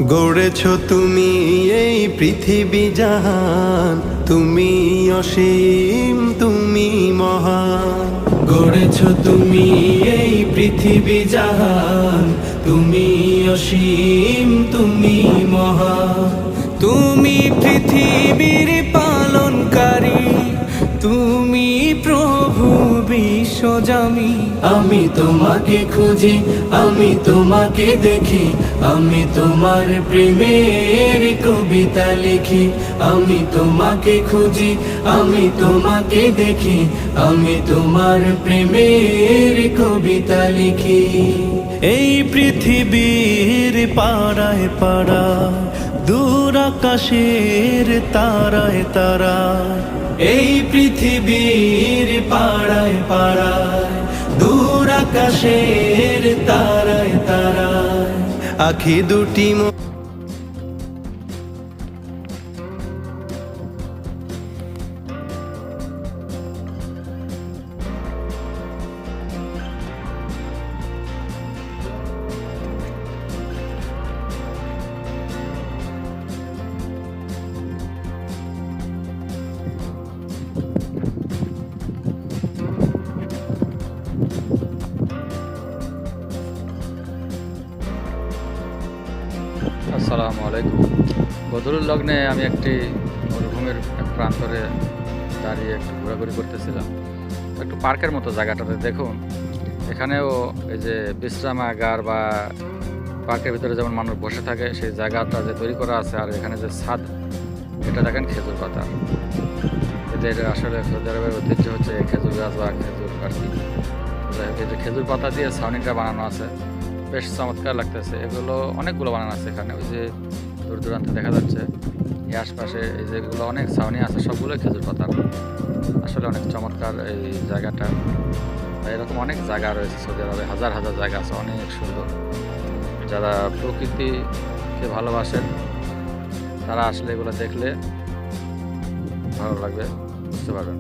গড়েছ তুমি এই পৃথিবী জাহান, তুমি অসীম তুমি মহান। গড়েছ তুমি এই পৃথিবী জাহান, তুমি অসীম তুমি মহান। তুমি পৃথিবীর পালনকারী, তুমি প্রভু বিশ্বজামি। আমি তোমাকে খুঁজি, আমি তোমাকে দেখি, আমি তোমার প্রেমের কবিতা লিখি। আমি তোমাকে খুঁজি, আমি তোমাকে দেখি, আমি তোমার প্রেমের কবিতা লিখি। এই পৃথিবীর পাড়ায় পাড়ায়, দূর আকাশের তারায় তারায়, এই পৃথিবীর পাড়ায় পাড়ায়, দূর আকাশের তারায় তারায়, আখি দুটি আসসালামু আলাইকুম। বদরুল লগ্নে আমি একটি মরুভূমির প্রান্তরে দাঁড়িয়ে একটু ঘোরাঘুরি করতেছিলাম। একটু পার্কের মতো জায়গাটাতে দেখুন, এখানেও এই যে বিশ্রামাগার বা পার্কের ভিতরে যেমন মানুষ বসে থাকে সেই জায়গাটা যে তৈরি করা আছে, আর এখানে যে ছাদ, এটা দেখেন খেজুর পাতা। যে আসলে সৌদি আরবের ঐতিহ্য হচ্ছে খেজুর গাছ বা খেজুর আর কি। যাই হোক, এই যে খেজুর পাতা দিয়ে ছাউনিটা বানানো আছে, বেশ চমৎকার লাগতেছে। এগুলো অনেকগুলো বানানো আছে এখানে, ওই যে দূর দূরান্তে দেখা যাচ্ছে এই আশপাশে এই যেগুলো অনেক ছাউনি আছে সবগুলোই খেজুর পাতার। আসলে অনেক চমৎকার এই জায়গাটা। এরকম অনেক জায়গা রয়েছে সৌদি আরবে, হাজার হাজার জায়গা আছে, অনেক সুন্দর। যারা প্রকৃতিকে ভালোবাসেন তারা আসলে এগুলো দেখলে ভালো লাগবে, বুঝতে পারবেন।